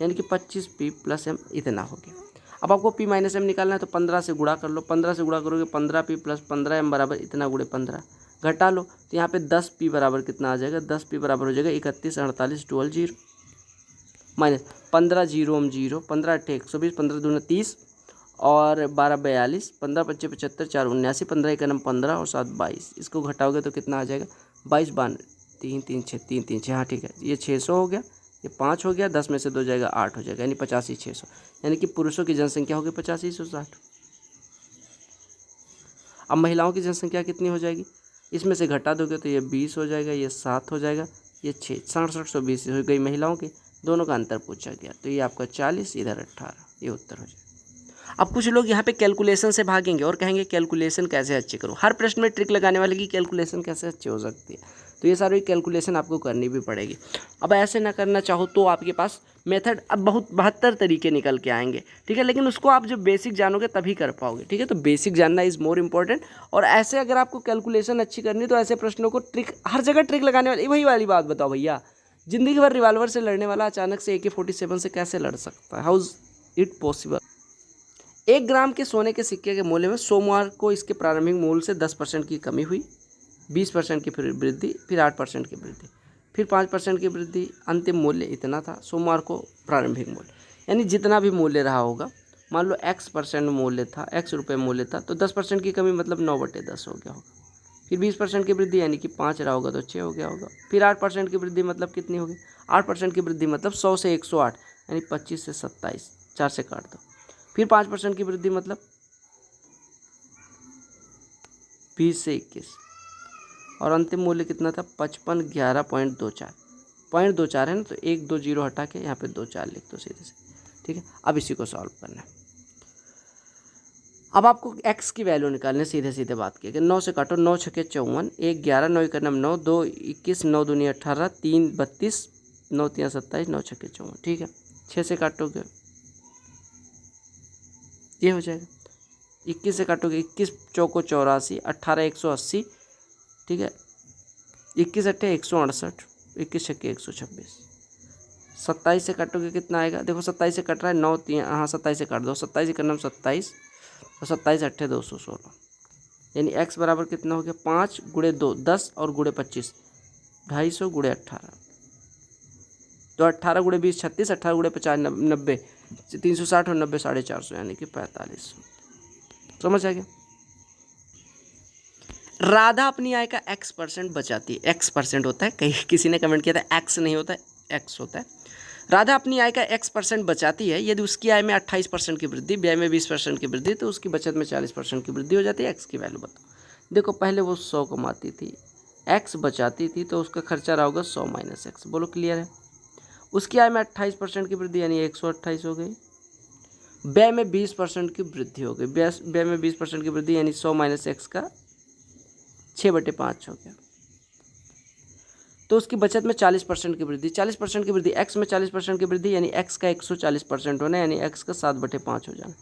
यानी कि 25P प्लस M इतना हो गया। अब आपको P माइनस M निकालना है तो 15 से गुणा कर लो, 15 से गुणा करोगे 15P प्लस 15M बराबर इतना गुणे 15, घटा लो तो यहाँ पे 10P बराबर कितना आ जाएगा, 10P बराबर हो जाएगा 3148 12 0 माइनस 15 0 0, 15 8 120, 15 दूना 30 और 12 42, 15 25 75, 4 79, 15 1 15 और 7 22, इसको घटाओगे तो कितना आ जाएगा 22 92, 3 3 6 3 3 6, हाँ ठीक है, ये 600 हो गया, ये 5 हो गया, 10 में से 2 जाएगा 8 हो जाएगा, यानी 85 600, यानी कि पुरुषों की जनसंख्या होगी 8560। अब महिलाओं की जनसंख्या कितनी हो जाएगी, इसमें से घटा दोगे तो ये 20 हो जाएगा, ये 7 हो जाएगा, ये 6 6720 हो गई महिलाओं के, दोनों का अंतर पूछा गया, तो ये आपका 40 इधर 18, ये उत्तर हो जाएगा। अब कुछ लोग यहाँ पे कैलकुलेशन से भागेंगे और कहेंगे कैलकुलेशन कैसे अच्छी करूँ, हर प्रश्न में ट्रिक लगाने वाले की कैलकुलेशन कैसे अच्छी हो सकती है, तो ये सारी कैलकुलेशन आपको करनी भी पड़ेगी। अब ऐसे ना करना चाहो तो आपके पास मेथड अब बहुत 72 तरीके निकल के आएंगे, ठीक है, लेकिन उसको आप जब बेसिक जानोगे तभी कर पाओगे, ठीक है, तो बेसिक जानना इज़ मोर इंपॉर्टेंट। और ऐसे अगर आपको कैलकुलेशन अच्छी करनी तो ऐसे प्रश्नों को ट्रिक, हर जगह ट्रिक लगाने वाली, वही वाली बात बताओ भैया, जिंदगी भर रिवॉल्वर से लड़ने वाला अचानक से AK-47 से कैसे लड़ सकता है, हाउ इज इट पॉसिबल। 1 ग्राम के सोने के सिक्के के मूल्य में सोमवार को इसके प्रारंभिक मूल्य से 10% की कमी हुई, 20% की फिर वृद्धि, फिर 8% की वृद्धि, फिर 5% की वृद्धि, अंतिम मूल्य इतना था सोमवार को प्रारंभिक मूल्य, यानी जितना भी मूल्य रहा होगा, मान लो X% मूल्य था, X रुपये मूल्य था, तो 10% की कमी मतलब 9/10 हो गया होगा, फिर 20% की वृद्धि यानी कि 5 रहा होगा तो 6 हो गया होगा, फिर 8% की वृद्धि मतलब कितनी होगी, 8% की वृद्धि मतलब 100 से 108, यानी 25 से 27, 4 से काट दो, फिर 5% की वृद्धि मतलब 20 से 21, और अंतिम मूल्य कितना था 55 11.24 है ना, तो 1 2 0 हटा के यहाँ पे 2 4 लिख दो सीधे से, ठीक है। अब इसी को सॉल्व करना है। अब आपको x की वैल्यू निकालने, सीधे सीधे बात की कि 9 से काटो, 9 छके 54, 1 11, 9 1 9, 2 21, 9 दूनी 18, 3 32, 9 3 27, 9 छके 54, ठीक है। 6 से काटोगे ये हो जाएगा, 21 से काटोगे 21 चौको 84, 18 180, ठीक है, 21 अट्ठे 168, 21 छक्के 126, 27 से काटोगे कितना आएगा, देखो 27 से कट रहा है 9 3, हाँ 27 से काट दो, 27 के नाम 27 और 27 अट्ठे 216, यानी x बराबर कितना हो गया 5 गुणे 2 10 और गुणे 25 250 गुणे 18, तो 18 गुणे 20 36, 18 गुणे 50 90, 360 और 90 450, यानी कि 4500। समझ आ गया। राधा अपनी आय का X% बचाती है, X% होता है, कहीं किसी ने कमेंट किया था X नहीं होता है, X होता है। राधा अपनी आय का X% बचाती है, यदि उसकी आय में 28% की वृद्धि, व्यय में 20% की वृद्धि, तो उसकी बचत में 40% की वृद्धि हो जाती है। X की वैल्यू बताओ। देखो पहले वो 100 कमाती थी, X बचाती थी, तो उसका खर्चा रहा होगा 100 माइनस X, बोलो क्लियर है। उसकी आय में 28% की वृद्धि यानी 128 हो गई, व्यय में 20% की वृद्धि हो गई, व्यय में 20% की वृद्धि यानी 100 माइनस X का 6/5 हो गया, तो उसकी बचत में 40% की वृद्धि, 40% की वृद्धि, x में 40% की वृद्धि यानी x का 140% होना, यानी x का 7/5 हो जाना,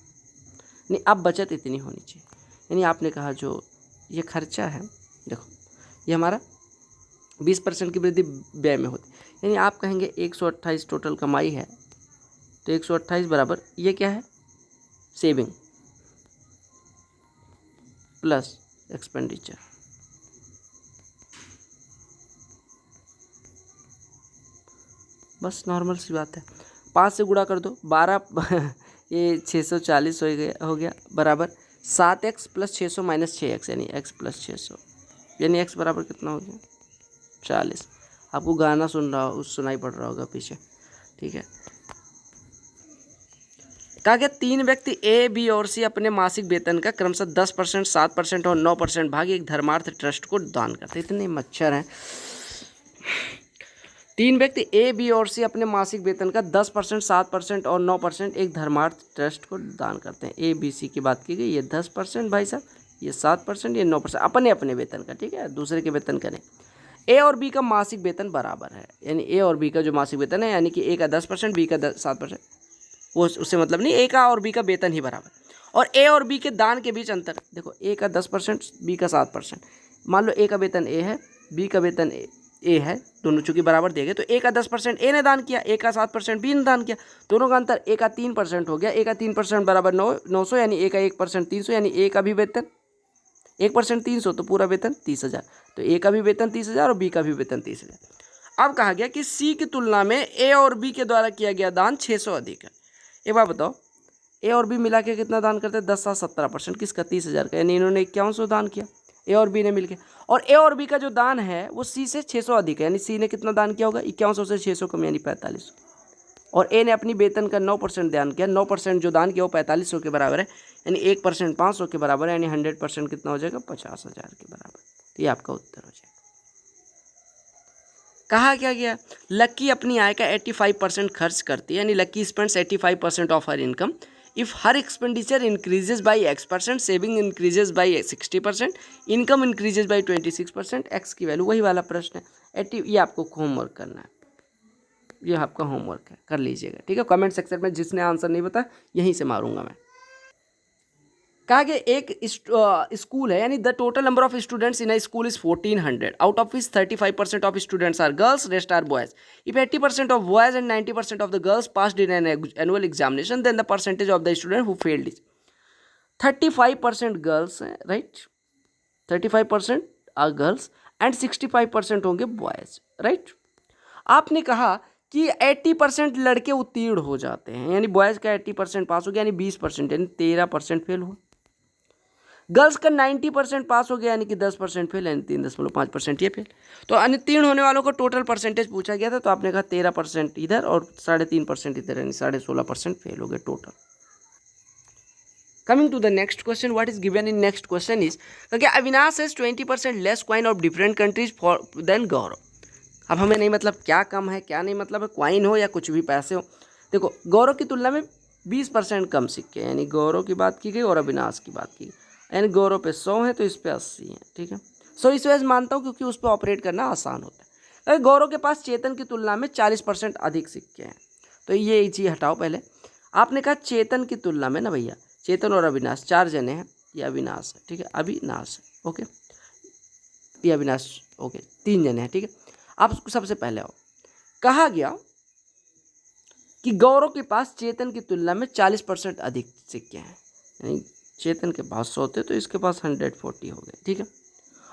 यानी अब बचत इतनी होनी चाहिए। यानी आपने कहा जो ये खर्चा है, देखो ये हमारा 20% की वृद्धि व्यय में होती, यानी आप कहेंगे 128 टोटल कमाई है, तो 128 बराबर ये क्या है, सेविंग प्लस एक्सपेंडिचर, बस नॉर्मल सी बात है। 5 से गुणा कर दो, 12 ये 640 हो गया बराबर 7x प्लस 600 माइनस 6x, यानी x प्लस 600, यानी x बराबर कितना हो गया 40। आपको गाना सुनाई पड़ रहा होगा पीछे, ठीक है। कहा गया 3 व्यक्ति A, B और C अपने मासिक वेतन का क्रमशः 10%, 7% और 9% भाग एक धर्मार्थ ट्रस्ट को दान करते। इतने मच्छर हैं, 3 व्यक्ति ए, बी और सी अपने मासिक वेतन का 10%, 7% और 9% एक धर्मार्थ ट्रस्ट को दान करते हैं। ए, बी, सी की बात की गई, ये 10% भाई साहब, ये 7%, ये 9% अपने अपने वेतन का, ठीक है, दूसरे के वेतन का नहीं। ए और बी का मासिक वेतन बराबर है, यानी ए और बी का जो मासिक वेतन है, यानी कि ए का 10%, बी का 7%, वो उससे मतलब नहीं, ए का और बी का वेतन ही बराबर। और ए और बी के दान के बीच अंतर, देखो ए का 10%, बी का 7%। मान लो ए का वेतन ए है, बी का वेतन ए है, दोनों चूंकि बराबर दिए गए, तो ए का 10% ए ने दान किया, ए का 7% बी ने दान किया, दोनों का अंतर ए का 3% हो गया। ए का 3% बराबर 900, यानी ए का 1% 300, यानी ए का भी वेतन 1% 300, तो पूरा वेतन 30,000। तो ए का भी वेतन 30,000 और बी का भी वेतन 30,000। अब कहा गया कि सी की तुलना में ए और बी के द्वारा किया गया दान 600 अधिक है। एक बार बताओ, ए और बी मिला के कितना दान करते हैं? 10 7 17%, किसका? 30,000 का, यानी इन्होंने 5100 दान किया ए और बी ने मिलके। और ए और बी का जो दान है वो सी से 600 अधिक है, यानी सी ने कितना दान किया होगा? 5100 से 600 कम, यानी 4500। और ए ने अपनी वेतन का 9% दान किया, 9% जो दान किया वो 4500 के बराबर है, यानी 1% 500 के बराबर है, यानी 100% कितना हो जाएगा? 50,000 के बराबर। तो ये आपका उत्तर हो जाएगा। कहा क्या गया? लक्की अपनी आय का 85% खर्च करती है, यानी Lucky spends 85% of her income. If her expenditure increases by X%, saving increases by 60%, income increases by 26%, X की वैल्यू, वही वाला प्रश्न है। ये आपको होमवर्क करना है, ये आपका होमवर्क है, कर लीजिएगा, ठीक है। कमेंट सेक्शन में जिसने आंसर नहीं बता यहीं से मारूंगा मैं। कहा कि एक स्कूल है, यानी the total number of students in a school is 1400, out of which 35% of students are girls, rest are boys. If 80% of boys and 90% of the girls passed in an annual examination, then the percentage of the student who failed is 35% girls हैं, right, 35% are girls and 65% होंगे boys, right. आपने कहा कि 80% लड़के उत्तीर्ण हो जाते हैं, यानी बॉयज का 80% पास हो गया, यानी 20%, यानी 13% फेल हुआ। गर्ल्स का 90% पास हो गया, यानी कि 10% फेल, यानी 3.5% ये फेल। तो अनुत्तीर्ण होने वालों को टोटल परसेंटेज पूछा गया था, तो आपने कहा 13% इधर और 3.5% इधर, यानी 16.5% फेल हो गए total. Coming to the next question, what is given in next question is, Avinash has 20% less coin of different countries for than Gaurav. अब हमें नहीं मतलब क्या कम है क्या नहीं, मतलब है क्वाइन हो या कुछ भी पैसे हो। देखो, गौरव की तुलना में 20% कम सिक्के, यानी गौरव की बात की गई और अविनाश की बात की गई, यानी गौरव पे 100 है तो इस पे 80 है, ठीक है। सो इस वजह से मानता हूँ क्योंकि उस पर ऑपरेट करना आसान होता है। अगर गौरव के पास चेतन की तुलना में 40% अधिक सिक्के हैं, तो ये चीज़ हटाओ पहले। आपने कहा चेतन की तुलना में ना भैया, चेतन और अविनाश 4 जने हैं, ये अविनाश है, ठीक है, अविनाश है, ओके, ये अविनाश, ओके, 3 जने हैं, ठीक है। आप सबसे पहले आओ, कहा गया कि गौरव के पास चेतन की तुलना में 40% अधिक सिक्के हैं, यानी चेतन के पास 100 थे तो इसके पास 140 हो गए, ठीक है।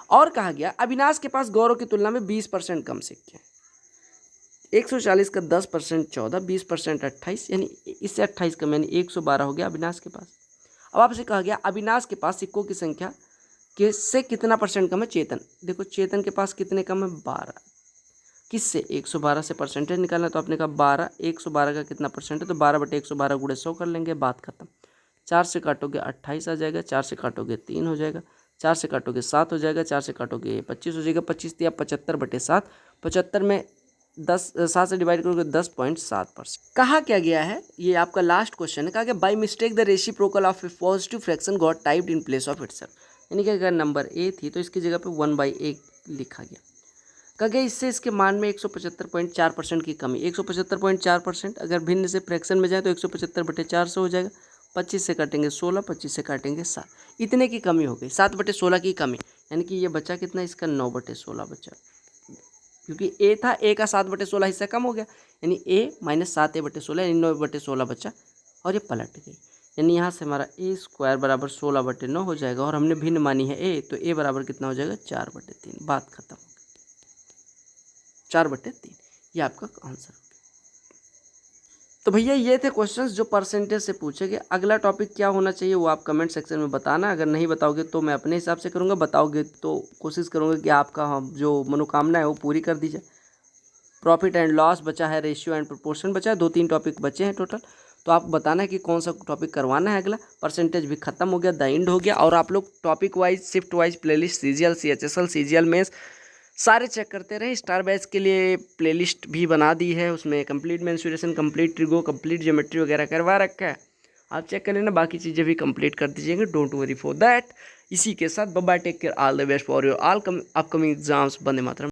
और कहा गया अविनाश के पास गौरव की तुलना में 20% कम सिक्के हैं, 140 का 10% 14, 20% 28, यानी इससे 28 कम, यानी 112 हो गया अविनाश के पास। अब आपसे कहा गया अविनाश के पास सिक्कों की संख्या के से कितना परसेंट कम है चेतन। देखो चेतन के पास कितने कम है? 12। किससे? 112 से परसेंटेज निकालना, तो आपने कहा 12, 112 का कितना परसेंट है? तो 12/112 गुणे 100 कर लेंगे, बात खत्म। 4 से काटोगे 28 आ जाएगा, 4 से काटोगे 3 हो जाएगा, 4 से काटोगे 7 हो जाएगा, 4 से काटोगे 25 हो जाएगा, 25 दिया 75/7, 75 में 7 से डिवाइड करोगे 10.7%। कहा क्या गया है, ये आपका लास्ट क्वेश्चन है, कहा कि by mistake the reciprocal of A positive fraction got typed in place of itself, यानी कि अगर नंबर ए थी तो इसकी जगह पे 1/a लिखा गया। कहा गया इससे इसके मान में 175.4% की कमी। 175.4% अगर भिन्न से फ्रैक्शन में जाए तो 175/4 से हो जाएगा, 25 से काटेंगे 16, 25 से काटेंगे 7, इतने की कमी हो गई, 7/16 की कमी, यानी कि ये बचा कितना? इसका 9/16 बचा, क्योंकि ए था, ए का 7/16 हिस्सा कम हो गया, यानी a माइनस 7a/16, यानी 9/16 बचा, और ये पलट गई, यानी यहाँ से हमारा a² बराबर 16/9 हो जाएगा, और हमने भिन्न मानी है a, तो a बराबर कितना हो जाएगा? 4/3, बात खत्म, 4/3, ये आपका आंसर हो गया। तो भैया ये थे क्वेश्चंस जो परसेंटेज से पूछे गए। अगला टॉपिक क्या होना चाहिए वो आप कमेंट सेक्शन में बताना, अगर नहीं बताओगे तो मैं अपने हिसाब से करूँगा, बताओगे तो कोशिश करूँगा कि आपका जो मनोकामना है वो पूरी कर दी जाए। प्रॉफिट एंड लॉस बचा है, रेशियो एंड प्रोपोर्शन बचा है, 2-3 टॉपिक बचे हैं टोटल, तो आप बताना है कि कौन सा टॉपिक करवाना है अगला। परसेंटेज भी खत्म हो गया, द एंड हो गया, और आप लोग topic wise shift wise playlist CGL, CHSL, CGL mains, सारे चेक करते रहें। स्टार बैच के लिए प्लेलिस्ट भी बना दी है, उसमें complete mensuration, complete trigo, complete geometry वगैरह करवा रखा है, आप चेक कर लेना। बाकी चीज़ें भी कंप्लीट कर दीजिएगा, डोंट वरी फॉर दैट। इसी के साथ bye bye, take care, all the best for your all upcoming exams. वंदे मातरम।